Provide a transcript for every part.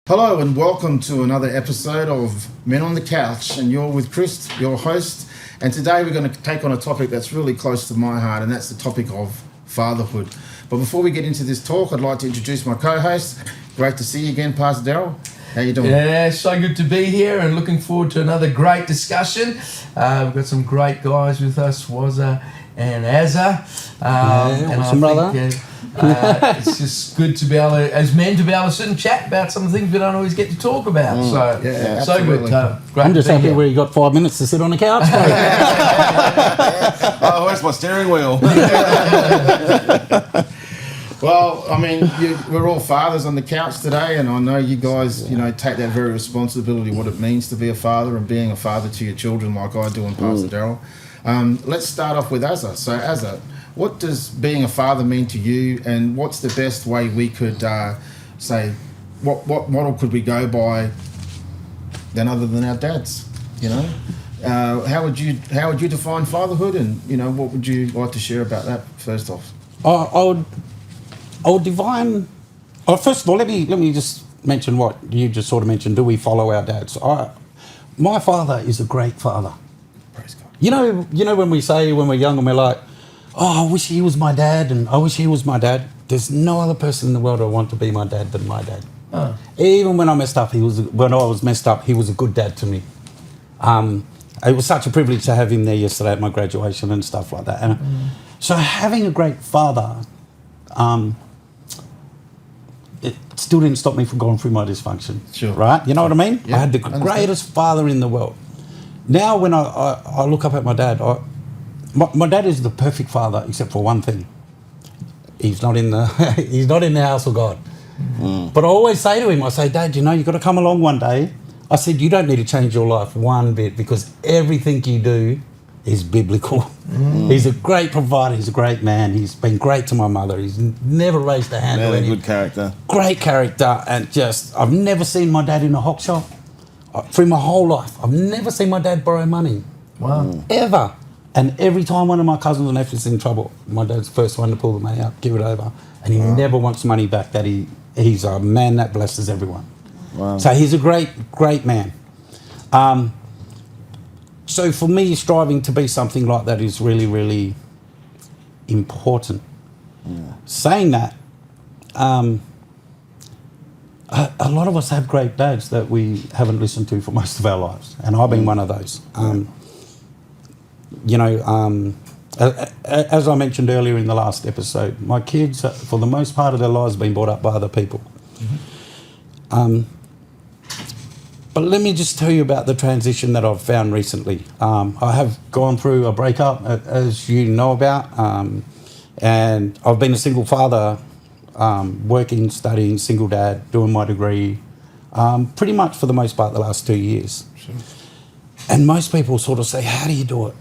Hello and welcome to another episode of Men on the Couch, and you're with Chris, your host, and today we're going to take on a topic that's really close to my heart, and that's the topic of fatherhood. But before we get into this talk, I'd like to introduce my co-host. Great to see you again, Pastor Darrol. How you doing? Yeah, so good to be here and looking forward to another great discussion. We've got some great guys with us, Azza and Azza. Awesome, brother. It's just good to be able to, as men, to be able to sit and chat about some things we don't always get to talk about. So absolutely. good. Great. I'm just happy we got 5 minutes to sit on the couch. Oh, where's my steering wheel? Well, I mean, we're all fathers on the couch today, and I know you guys, take that very responsibility, what it means to be a father and being a father to your children like I do and Pastor Darrol. Let's start off with Azza. So, Azza, what does being a father mean to you, and what's the best way we could say, what model could we go by than other than our dads? How would you define fatherhood, and what would you like to share about that first off? I would define. First of all, let me just mention what you just sort of mentioned. Do we follow our dads? My father is a great father. Praise God. You know when we say when we're young and we're like, oh, I wish he was my dad, and I wish he was my dad. There's no other person in the world I want to be my dad than my dad. Oh. Even when I messed up, he was a good dad to me. It was such a privilege to have him there yesterday at my graduation and stuff like that. And so having a great father, it still didn't stop me from going through my dysfunction. Sure. Right? You know what I mean? Yeah, I had the greatest father in the world. Now when I look up at my dad, my dad is the perfect father except for one thing. He's not in the house of God. But I always say to him, I say, Dad, you've got to come along one day. I said, you don't need to change your life one bit because everything you do is biblical. He's a great provider. He's a great man. He's been great to my mother. He's never raised a hand to anyone. Good character. Great character, and I've never seen my dad in a hock shop through my whole life. I've never seen my dad borrow money. Wow. Ever. And every time one of my cousins and nephews is in trouble, my dad's the first one to pull the money out, give it over, and he never wants money back. That he's a man that blesses everyone. Wow. So he's a great man. So for me, striving to be something like that is really, really important. Yeah. Saying that, a lot of us have great dads that we haven't listened to for most of our lives, and I've been one of those. As I mentioned earlier in the last episode, my kids, for the most part of their lives, have been brought up by other people. But let me just tell you about the transition that I've found recently. I have gone through a breakup, as you know about, and I've been a single father, working, studying, single dad, doing my degree, pretty much for the most part the last 2 years. Sure. And most people sort of say, how do you do it?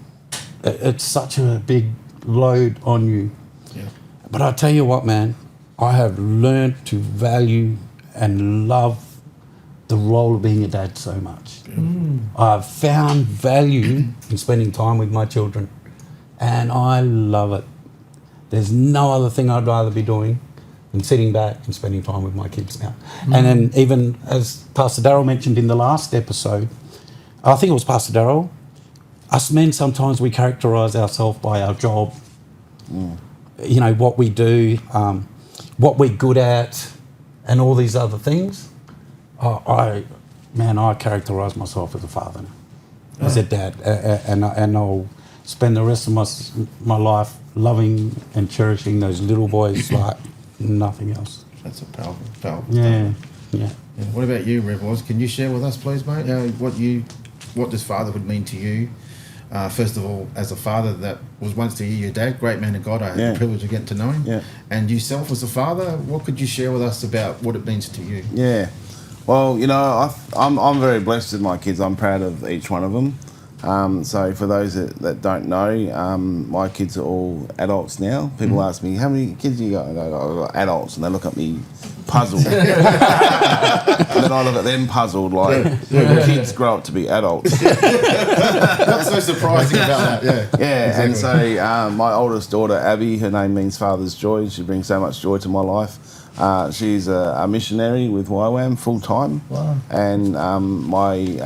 It's such a big load on you. Yeah. But I tell you what, man, I have learned to value and love the role of being a dad so much. I've found value in spending time with my children, and I love it. There's no other thing I'd rather be doing than sitting back and spending time with my kids now. And then even as Pastor Darrol mentioned in the last episode, I think it was Pastor Darrol, us men sometimes we characterise ourselves by our job, what we do, what we're good at, and all these other things. I characterise myself as a father, as a dad, and I'll spend the rest of my life loving and cherishing those little boys like nothing else. That's a powerful Yeah. What about you, Rebels? Can you share with us, please, mate? What does fatherhood mean to you? First of all, as a father that was once to you, your dad, great man of God, I had the privilege of getting to know him. Yeah. And yourself as a father, what could you share with us about what it means to you? Yeah. Well, I'm very blessed with my kids. I'm proud of each one of them. So for those that don't know, my kids are all adults now. People ask me, how many kids do you got? I go, I've got adults. And they look at me puzzled. And then I look at them puzzled, like, kids grow up to be adults. What's so surprising about that? Yeah, exactly. And so my oldest daughter, Abby, her name means Father's Joy. She brings so much joy to my life. She's a missionary with YWAM full time. Wow. And my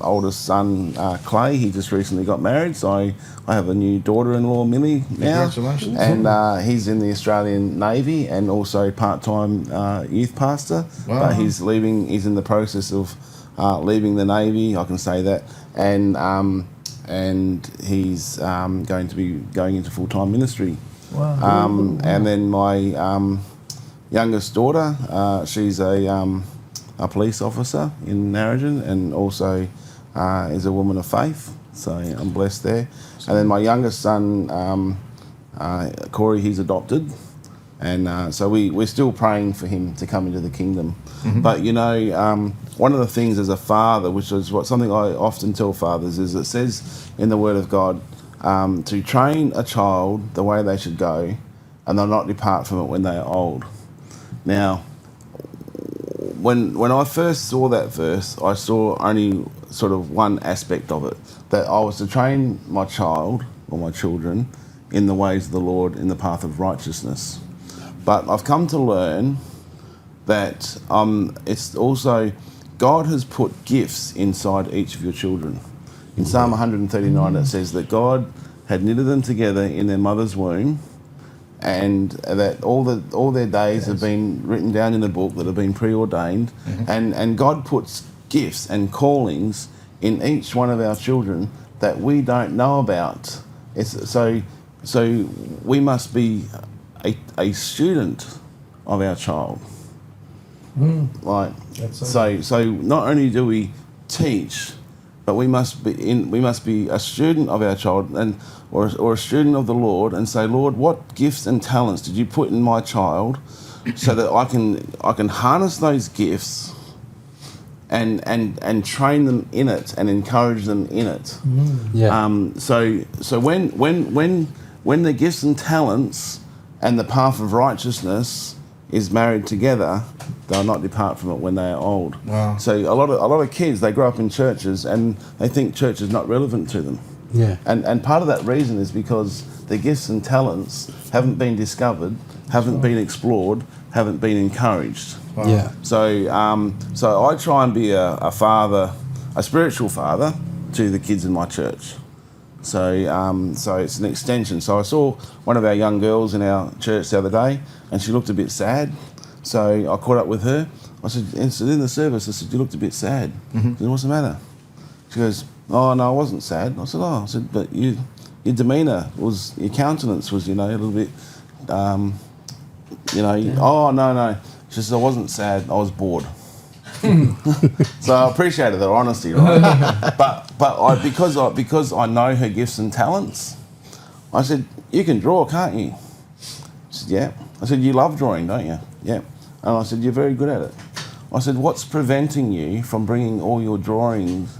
oldest son, Clay, he just recently got married. So I have a new daughter-in-law, Millie, now. Congratulations. And he's in the Australian Navy and also part-time youth pastor. Wow. But he's in the process of leaving the Navy, I can say that. And he's going to be going into full-time ministry. Wow. And then my youngest daughter, she's a police officer in Narrogin and also is a woman of faith. So I'm blessed there. And then my youngest son, Corey, he's adopted. And so we're still praying for him to come into the kingdom. Mm-hmm. But, you know, one of the things as a father, which is something I often tell fathers, is it says in the Word of God, to train a child the way they should go, and they'll not depart from it when they are old. Now, when I first saw that verse, I saw only sort of one aspect of it, that I was to train my child or my children in the ways of the Lord, in the path of righteousness. But I've come to learn that it's also, God has put gifts inside each of your children. In Psalm 139 it says that God had knitted them together in their mother's womb, and that all their days have been written down in a book that have been preordained. Mm-hmm. And God puts gifts and callings in each one of our children that we don't know about. So we must be a student of our child. So not only do we teach, but we must be a student of our child or a student of the Lord, and say, Lord, what gifts and talents did you put in my child, so that I can harness those gifts and train them in it and encourage them in it. Yeah. So when the gifts and talents and the path of righteousness is married together, they'll not depart from it when they are old. Wow. So a lot of kids, they grow up in churches and they think church is not relevant to them. Yeah. And part of that reason is because the gifts and talents haven't been discovered, haven't been explored, haven't been encouraged. Wow. Yeah. So I try and be a father, a spiritual father to the kids in my church. So it's an extension. So I saw one of our young girls in our church the other day, and she looked a bit sad. So I caught up with her. I said, in the service, I said, you looked a bit sad. Mm-hmm. I said, what's the matter? She goes, oh, no, I wasn't sad. I said, but your demeanour your countenance was, a little bit, oh, no. She said, I wasn't sad, I was bored. So I appreciated her honesty, right? but because I know her gifts and talents, I said, you can draw, can't you? She said, yeah. I said, you love drawing, don't you? Yeah. And I said, you're very good at it. I said, what's preventing you from bringing all your drawings,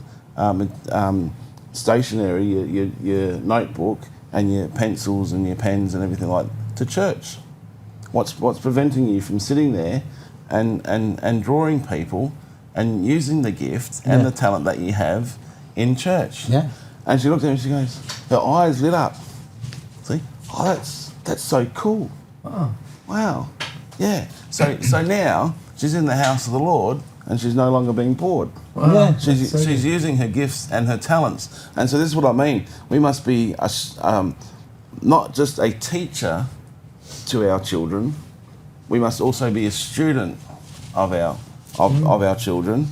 stationery, your notebook and your pencils and your pens and everything like to church? What's preventing you from sitting there and drawing people and using the gift and the talent that you have in church? Yeah. And she looked at me and she goes, her eyes lit up. See? Oh, that's so cool. Oh. Wow. Yeah. So now she's in the house of the Lord and she's no longer being bored. Wow. Yeah. She's using her gifts and her talents. And so this is what I mean. We must be not just a teacher to our children, we must also be a student of our children.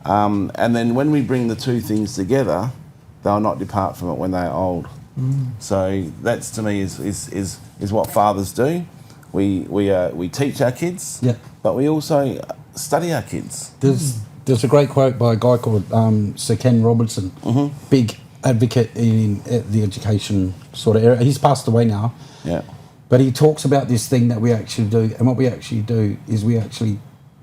And then when we bring the two things together, they'll not depart from it when they are old. So that's, to me, is what fathers do. We teach our kids, but we also study our kids. There's a great quote by a guy called Sir Ken Robertson, big advocate in the education sort of area. He's passed away now. Yeah. But he talks about this thing that we actually do, and what we actually do is we actually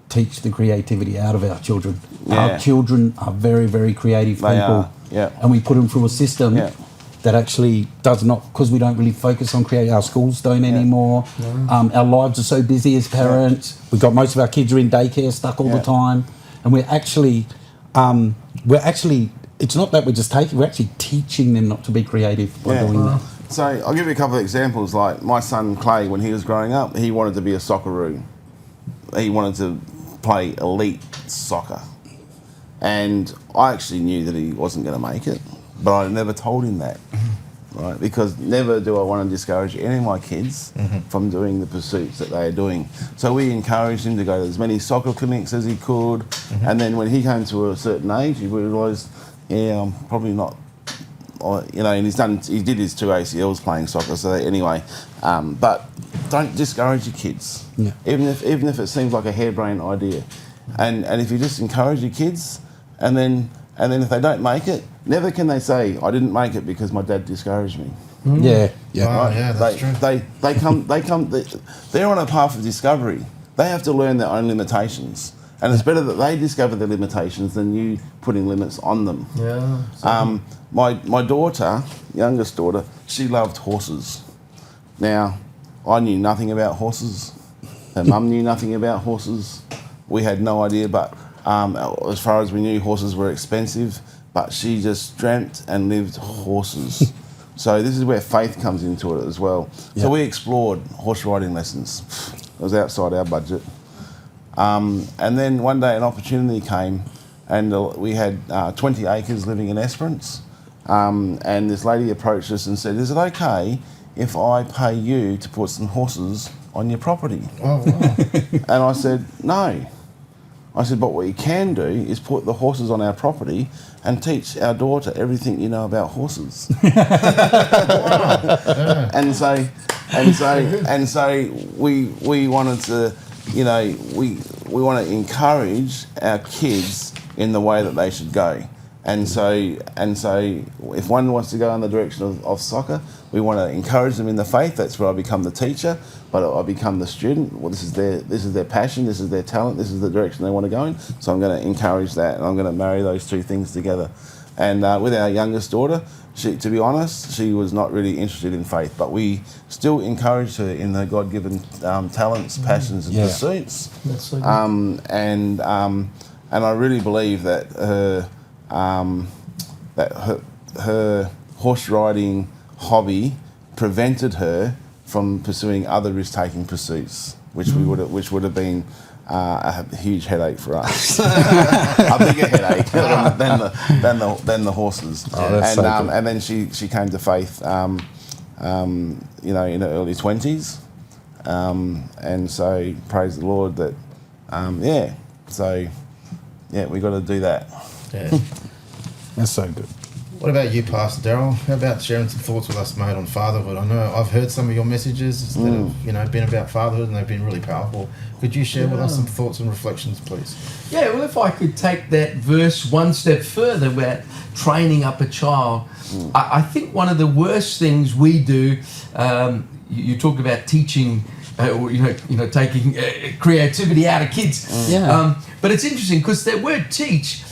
teach the creativity out of our children. Yeah. Our children are very, very creative people. They are, yeah. And we put them through a system that actually does not, because we don't really focus on creating, our schools don't anymore. Our lives are so busy as parents. We've got most of our kids are in daycare, stuck all the time. And we're actually, it's not that we're just we're actually teaching them not to be creative by doing that. So I'll give you a couple of examples. Like my son Clay, when he was growing up, he wanted to be a Socceroo. he wanted to play elite soccer, and I actually knew that he wasn't going to make it, but I never told him that. Right, because never do I want to discourage any of my kids from doing the pursuits that they are doing. So we encouraged him to go to as many soccer clinics as he could, and then when he came to a certain age, he realised, yeah, I'm probably not, you know, and he did his 2 ACLs playing soccer. So anyway, but don't discourage your kids, even if it seems like a harebrained idea, and if you just encourage your kids, and then if they don't make it, never can they say, I didn't make it because my dad discouraged me. Yeah. Wow, yeah, that's true. They're on a path of discovery. They have to learn their own limitations. And it's better that they discover their limitations than you putting limits on them. Yeah. My daughter, youngest daughter, she loved horses. Now, I knew nothing about horses. Her mum knew nothing about horses. We had no idea, but as far as we knew, horses were expensive, but she just dreamt and lived horses. So this is where faith comes into it as well. Yeah. So we explored horse riding lessons. It was outside our budget. And then one day an opportunity came, and we had 20 acres living in Esperance. And this lady approached us and said, is it okay if I pay you to put some horses on your property? Oh, wow. And I said, no. I said, but what you can do is put the horses on our property and teach our daughter everything you know about horses. And so we wanted to, you know, we want to encourage our kids in the way that they should go. And so if one wants to go in the direction of soccer, we want to encourage them in the faith. That's where I become the teacher, but I become the student. Well, this is their passion, this is their talent, this is the direction they want to go in. So I'm going to encourage that, and I'm going to marry those two things together. And with our youngest daughter, to be honest, she was not really interested in faith, but we still encouraged her in her God-given talents, passions, and pursuits. That's so good. And I really believe that her horse riding hobby prevented her from pursuing other risk-taking pursuits, which would have been a huge headache for us, a bigger headache than the horses. Oh, that's so good. And then she came to faith, you know, in her early 20s, and so praise the Lord that, we got to do that. Yeah. That's so good. What about you, Pastor Darrol? How about sharing some thoughts with us, mate, on fatherhood? I know I've heard some of your messages that have, you know, been about fatherhood, and they've been really powerful. Could you share with us some thoughts and reflections, please? Yeah, well, if I could take that verse one step further about training up a child, I think one of the worst things we do, you talked about teaching, taking creativity out of kids. But it's interesting because that word teach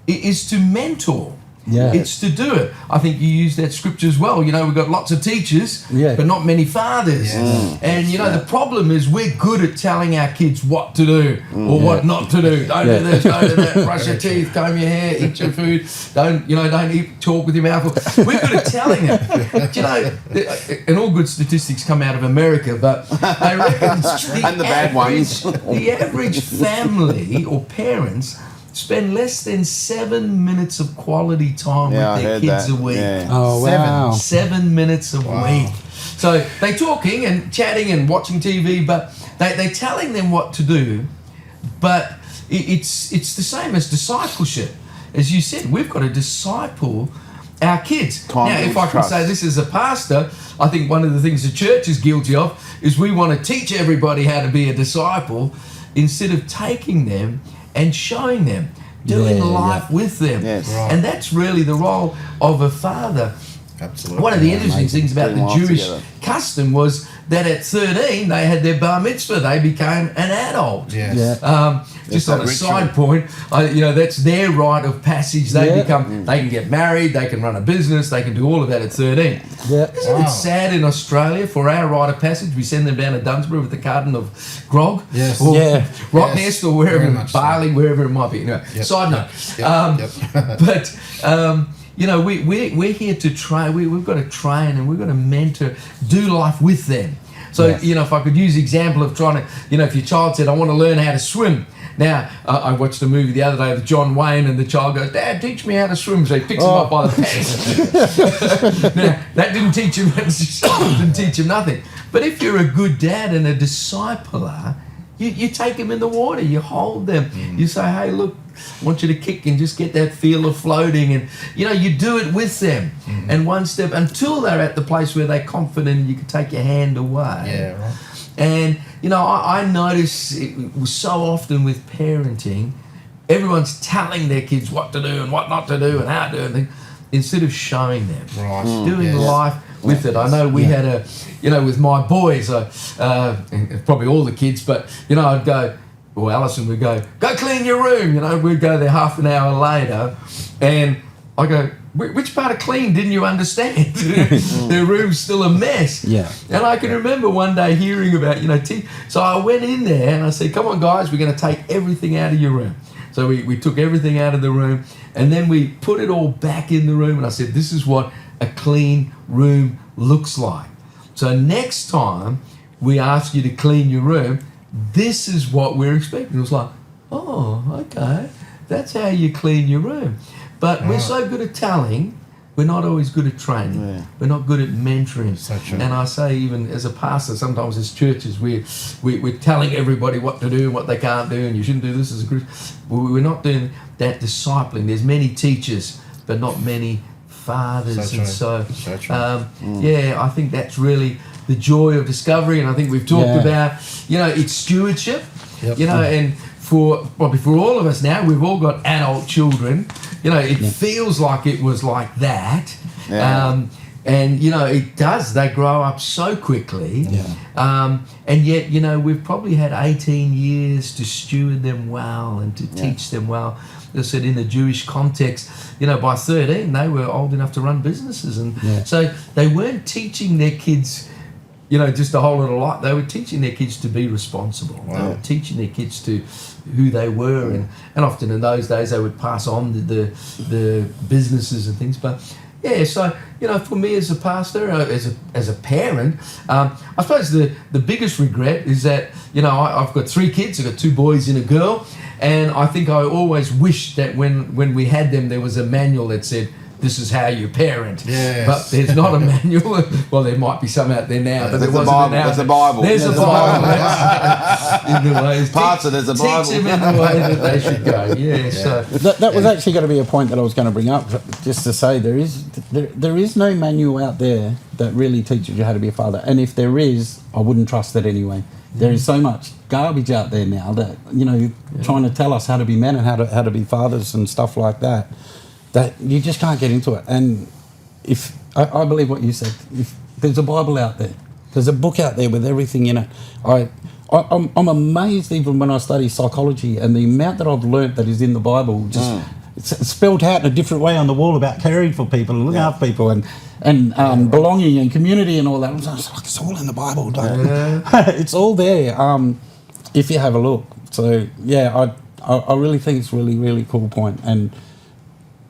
is to mentor. Yeah. It's to do it. I think you use that scripture as well. You know, we've got lots of teachers, but not many fathers. And, you know, the problem is we're good at telling our kids what to do or what not to do. Don't do this, don't do that, brush your teeth, comb your hair, eat your food, don't eat, talk with your mouth. We're good at telling them. You know, and all good statistics come out of America, but I reckon the bad ones. The average family or parents spend less than 7 minutes of quality time with their kids a week. Yeah. Oh, wow. 7 minutes a week. So they're talking and chatting and watching TV, but they're telling them what to do. But it's the same as discipleship. As you said, we've got to disciple our kids. Now, if I can say this as a pastor, I think one of the things the church is guilty of is we want to teach everybody how to be a disciple instead of taking them and showing them, doing life with them. Yes. Right. And that's really the role of a father. Absolutely. One of the interesting things about the Jewish together. custom was that at 13 they had their bar mitzvah, they became an adult. Yes. Just on a side point, that's their rite of passage. They can get married, they can run a business, they can do all of that at 13. Yeah. Isn't it sad in Australia for our rite of passage? We send them down to Dunsborough with a carton of grog, Yes. or Yes. Rock Nest, or wherever, Very much so. barley, wherever it might be. Side note. But we're here to train. We've got to train and we've got to mentor, do life with them. So, Yes. you know, if I could use the example of trying to, you know, if your child said, I want to learn how to swim. Now, I watched a movie the other day with John Wayne, and the child goes, Dad, teach me how to swim. So he picks him up by the pants. Now, that didn't teach him nothing. But if you're a good dad and a discipler, you take them in the water, you hold them, you say, hey, look, I want you to kick and just get that feel of floating, and you know, you do it with them, and one step until they're at the place where they're confident and you can take your hand away. Yeah, right. And you know, I notice it was so often with parenting, everyone's telling their kids what to do and what not to do and how to do things, instead of showing them, Right. doing Yes. life with it. I know we had a, you know, with my boys, and probably all the kids, but you know, I'd go, or Alison would go clean your room. You know, we'd go there half an hour later, and I go, which part of clean didn't you understand? Their room's still a mess. Yeah. And I can remember one day hearing about, you know, so I went in there and I said, come on guys, we're going to take everything out of your room. So we took everything out of the room, and then we put it all back in the room, and I said, this is what a clean room looks like. So next time we ask you to clean your room, this is what we're expecting. It was like, oh, okay, that's how you clean your room. But we're so good at telling, we're not always good at training. Yeah. We're not good at mentoring. So true. And I say, even as a pastor, sometimes as churches, we're telling everybody what to do and what they can't do, and you shouldn't do this as a Christian. We're not doing that discipling. There's many teachers, but not many fathers. So and true. so, So true. yeah, I think that's really the joy of discovery. And I think we've talked Yeah. about, you know, it's stewardship. Yep. You know, and for all of us now, we've all got adult children. You know, it feels like it was like that. Yeah. And, you know, it does. They grow up so quickly. Yeah. And yet, you know, we've probably had 18 years to steward them well and to teach them well. As I said, in the Jewish context, you know, by 13, they were old enough to run businesses. And so they weren't teaching their kids, you know, just a whole lot of light. They were teaching their kids to be responsible. They were teaching their kids to who they were, and often in those days they would pass on the businesses and things. But yeah, so you know, for me as a pastor, as a parent, I suppose the biggest regret is that, you know, I've got 3 kids. I've got 2 boys and a girl, and I think I always wished that when we had them, there was a manual that said, this is how you parent. Yes. But there's not a manual. Well, there might be some out there now, but there There's a wasn't Bible. now. There's a Bible. There's a There's a Bible. Bible. In the ways. Parts of there's a Bible. Teach them in the way that they should go. Yeah. So That was actually going to be a point that I was going to bring up, just to say there is no manual out there that really teaches you how to be a father, and if there is, I wouldn't trust it anyway. There is so much garbage out there now that, you know, trying to tell us how to be men and how to be fathers and stuff like that, that you just can't get into it. And if I believe what you said, if there's a Bible out there, there's a book out there with everything in it. I'm amazed even when I study psychology and the amount that I've learnt that is in the Bible, just it's spelled out in a different way on the wall about caring for people and looking after people and belonging and community and all that. It's like, it's all in the Bible, it's all there if you have a look. So yeah, I really think it's really, really cool point. And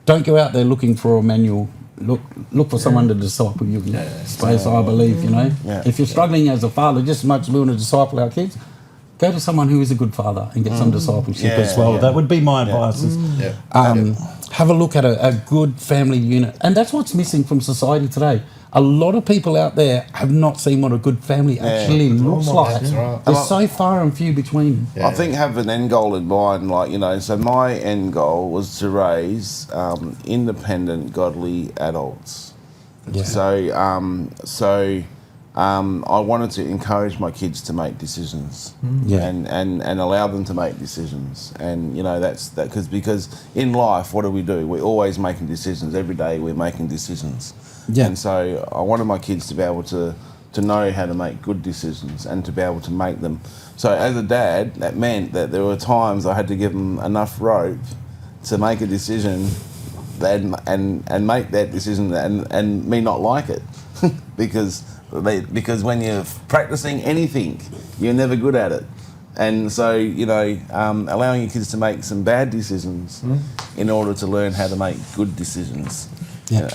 don't go out there looking for a manual. Look for someone to disciple you in space, I believe, you know. Yeah. If you're struggling as a father, just as much as we want to disciple our kids, go to someone who is a good father and get some discipleship as well. That would be my advice. Have a look at a good family unit. And that's what's missing from society today. A lot of people out there have not seen what a good family actually looks like. That's right. They're so far and few between. Yeah. I think have an end goal in mind, like, you know, so my end goal was to raise independent, godly adults. Yeah. So I wanted to encourage my kids to make decisions and allow them to make decisions. And, you know, that's that because in life, what do? We're always making decisions. Every day we're making decisions. Yeah. And so I wanted my kids to be able to know how to make good decisions and to be able to make them. So as a dad, that meant that there were times I had to give them enough rope to make a decision and make that decision and me not like it because when you're practicing anything, you're never good at it. And so, you know, allowing your kids to make some bad decisions in order to learn how to make good decisions. Yeah.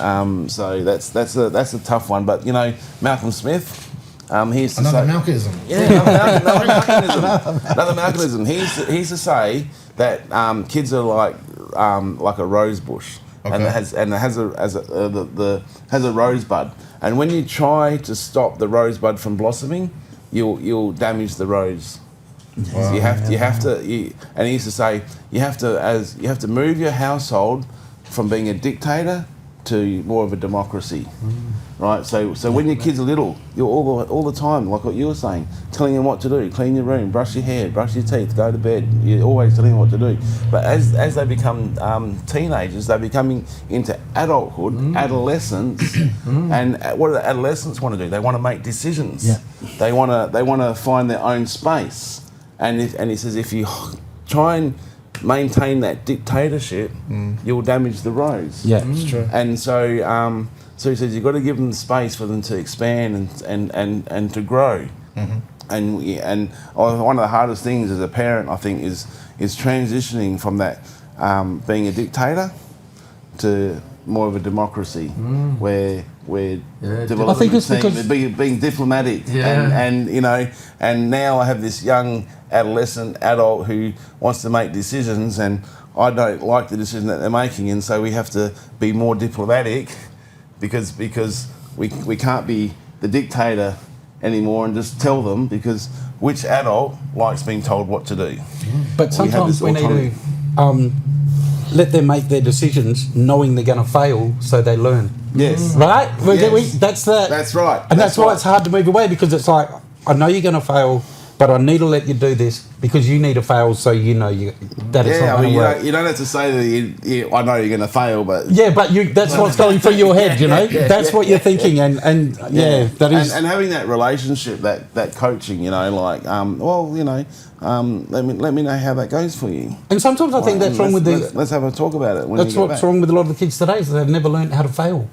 So that's a tough one. But, you know, Malcolm Smith, he used to Another say, Malcolmism. yeah, another Malcolmism. He used to say that kids are like a rose bush, and Okay. it has a rosebud, and when you try to stop the rosebud from blossoming, you'll damage the rose. So you have to, and he used to say you have to move your household from being a dictator to more of a democracy, right? So when your kids are little, you're all the time, like what you were saying, telling them what to do: clean your room, brush your hair, brush your teeth, go to bed. You're always telling them what to do. But as they become teenagers, they're becoming into adulthood, adolescence, and what do the adolescents want to do? They want to make decisions. Yeah. They want to find their own space. And he says if you try and maintain that dictatorship, you'll damage the rose. Yeah. It's true. And so he says you've got to give them space for them to expand and to grow. And one of the hardest things as a parent, I think, is transitioning from that being a dictator to more of a democracy, where we're developing I think it's team, because- being diplomatic, Yeah. and now I have this young adult who wants to make decisions, and I don't like the decision that they're making, and so we have to be more diplomatic because we can't be the dictator anymore and just tell them, because which adult likes being told what to do? But sometimes this we need autonomy. to let them make their decisions knowing they're going to fail so they learn. Yes. Right? Yes. That's right. And that's why right. it's hard to move away, because it's like, I know you're going to fail, but I need to let you do this because you need to fail so you know that it's not Yeah, I going mean, to work. you don't have to say that I know you're going to fail, but Yeah, but that's what's going through your head, you know? That's what you're thinking, and that is... and having that relationship, that coaching, let me know how that goes for you. And sometimes I think that's wrong with the... Let's have a talk about it. When That's you get what's back. wrong with a lot of the kids today, is they've never learned how to fail.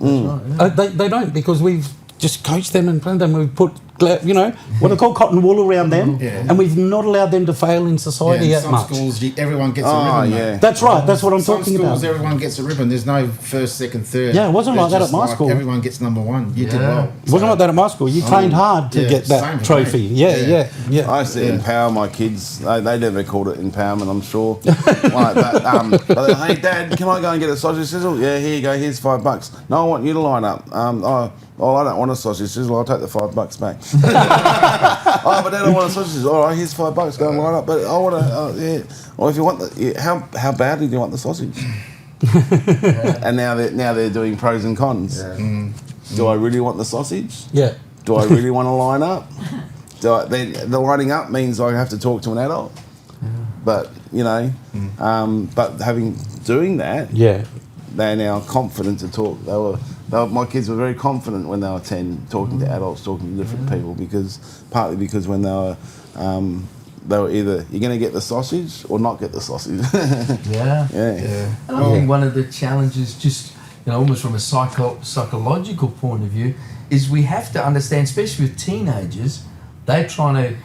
They don't, because we've just coached them and trained them. We've put, what they call cotton wool around them, and we've not allowed them to fail in society in that some much. schools, everyone gets a ribbon. mate. yeah. That's right. That's what I'm Some talking schools, about. everyone gets a ribbon. There's no first, second, third. Yeah, it wasn't There's like that just at my school. Everyone gets number one. You did Yeah. well. It wasn't like that at my school. You trained hard to yeah, get same that for trophy. me. Yeah. I used to empower my kids. They never called it empowerment, I'm sure. But hey, Dad, can I go and get a sausage sizzle? Yeah, here you go. Here's $5. No, I want you to line up. I don't want a sausage sizzle. I'll take the $5 back. But Dad, I want a sausage sizzle. All right, here's $5. Go and line up. But I want to. Or if you want how badly do you want the sausage? And now they're doing pros and cons. Do I really want the sausage? Yeah. Do I really want to line up? The lining up means I have to talk to an adult. But but doing that, Yeah. they're now confident to talk. My kids were very confident when they were 10, talking to adults, talking to different people, partly because when they were either you're going to get the sausage or not get the sausage. Yeah. Yeah. And I think one of the challenges, just almost from a psychological point of view, is we have to understand, especially with teenagers, they're trying to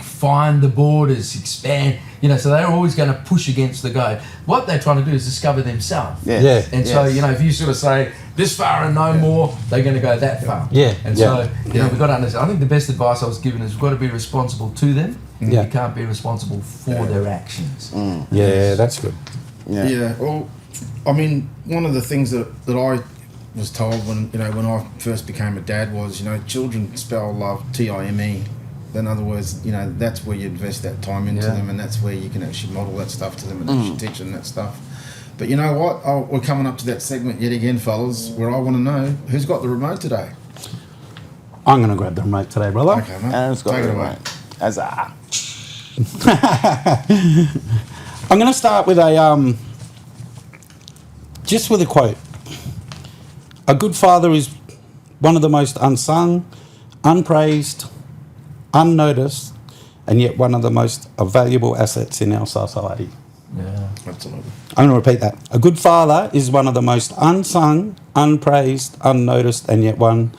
find the borders, expand. So they're always going to push against the grain. What they're trying to do is discover themselves. Yeah. And so if you sort of say this far and no more, they're going to go that far. Yeah. And so we've got to understand. I think the best advice I was given is we've got to be responsible to them. Yeah. You can't be responsible for their actions. Yeah, that's good. Yeah. Well, I mean, one of the things that I was told when I first became a dad was, children spell love Time. In other words, that's where you invest that time into them, and that's where you can actually model that stuff to them and actually teach them that stuff. But you know what? We're coming up to that segment yet again, fellas, where I want to know who's got the remote today. I'm going to grab the remote today, brother. Okay, mate. Aaron's got Take it it away. Azza. I'm going to start with just with a quote. A good father is one of the most unsung, unpraised, unnoticed, and yet one of the most valuable assets in our society. Yeah. Absolutely. I'm going to repeat that. A good father is one of the most unsung, unpraised, unnoticed, and yet one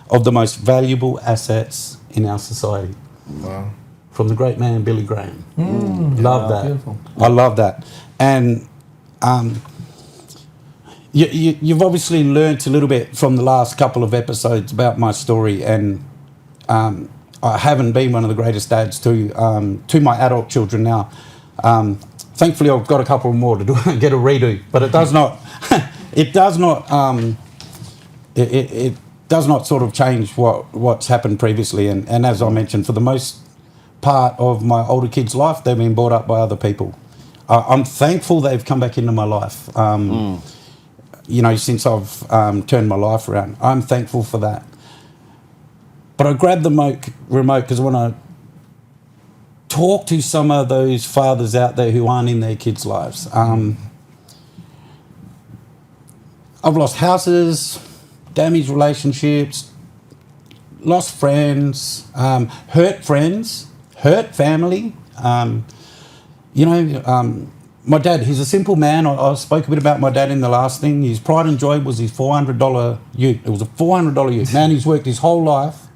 of the most valuable assets in our society. Wow. From the great man Billy Graham. Love that. Beautiful. I love that. And you've obviously learnt a little bit from the last couple of episodes about my story, and I haven't been one of the greatest dads to my adult children now. Thankfully, I've got a couple more to do, get a redo, but it does not. It does not. It does not sort of change what's happened previously. And as I mentioned, for the most part of my older kids' life, they've been brought up by other people. I'm thankful they've come back into my life. You know, since I've turned my life around, I'm thankful for that. But I grabbed the remote because I want to talk to some of those fathers out there who aren't in their kids' lives. I've lost houses, damaged relationships, lost friends, hurt family. My dad, he's a simple man. I spoke a bit about my dad in the last thing. His pride and joy was his $400 ute. It was a $400 ute. Man, he's worked his whole life.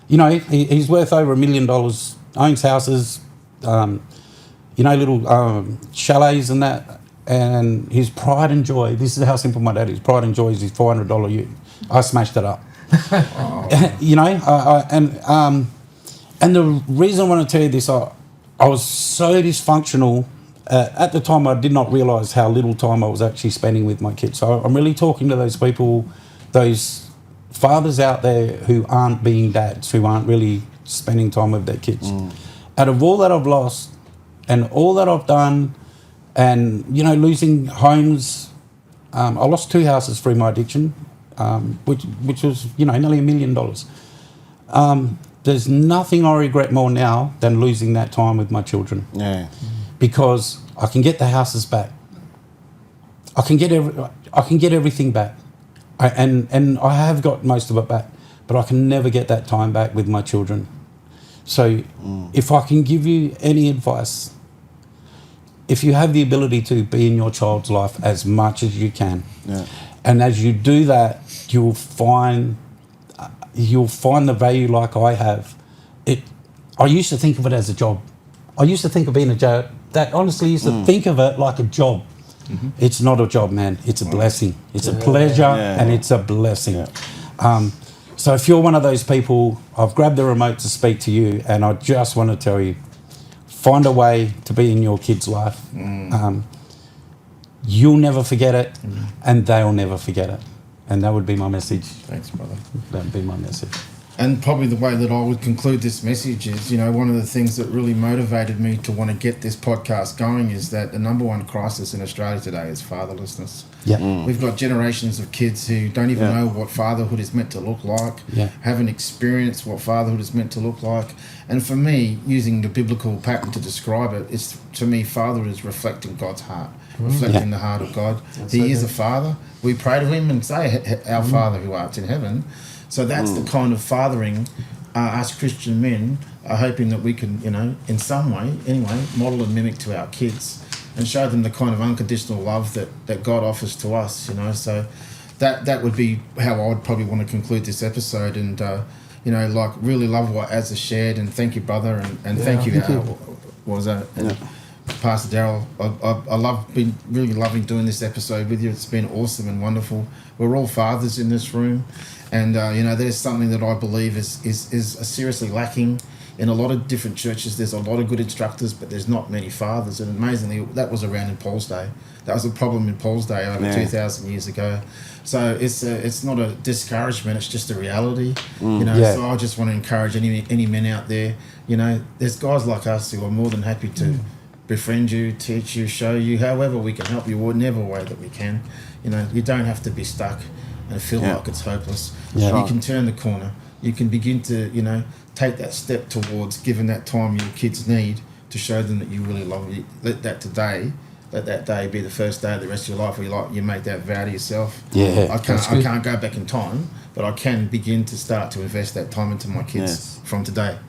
You know, he's worth over $1 million, owns houses, little chalets and that. And his pride and joy, this is how simple my dad is. Pride and joy is his $400 ute. I smashed it up. And the reason I want to tell you this, I was so dysfunctional. At the time, I did not realise how little time I was actually spending with my kids. So I'm really talking to those people, those fathers out there who aren't being dads, who aren't really spending time with their kids. Out of all that I've lost and all that I've done and, losing homes, I lost 2 houses through my addiction, which was, nearly $1 million. There's nothing I regret more now than losing that time with my children. Yeah. Because I can get the houses back. I can get everything back. And I have got most of it back, but I can never get that time back with my children. So if I can give you any advice, if you have the ability to be in your child's life as much as you can, and as you do that, you'll find the value like I have. I used to think of it as a job. I used to think of being a job. That honestly used to think of it like a job. Mm-hmm. It's not a job, man. It's a blessing. It's a pleasure, and it's a blessing. Yeah. So if you're one of those people, I've grabbed the remote to speak to you, and I just want to tell you, find a way to be in your kid's life. You'll never forget it, and they'll never forget it. And that would be my message. Thanks, brother. That would be my message. And probably the way that I would conclude this message is, one of the things that really motivated me to want to get this podcast going is that the number one crisis in Australia today is fatherlessness. Yeah. We've got generations of kids who don't even know what fatherhood is meant to look like, haven't experienced what fatherhood is meant to look like. And for me, using the biblical pattern to describe it, to me, fatherhood is reflecting God's heart, reflecting the heart of God. He is a father. We pray to him and say, our Father who art in heaven. So that's the kind of fathering us Christian men are hoping that we can, in some way, anyway, model and mimic to our kids and show them the kind of unconditional love that God offers to us, So that would be how I would probably want to conclude this episode and, really love what Azza shared and thank you, brother, and thank you. What was that? Pastor Darrol, I been really loving doing this episode with you. It's been awesome and wonderful. We're all fathers in this room. And, there's something that I believe is seriously lacking in a lot of different churches. There's a lot of good instructors, but there's not many fathers. And amazingly, that was around in Paul's day. That was a problem in Paul's day over 2,000 years ago. So it's not a discouragement, it's just a reality. So I just want to encourage any men out there, there's guys like us who are more than happy to befriend you, teach you, show you, however we can help you, whatever way that we can. You don't have to be stuck and feel like it's hopeless. You can turn the corner. You can begin to, take that step towards giving that time your kids need to show them that you really love them. Let that day be the first day of the rest of your life where you make that vow to yourself. I can't go back in time, but I can begin to start to invest that time into my kids from today.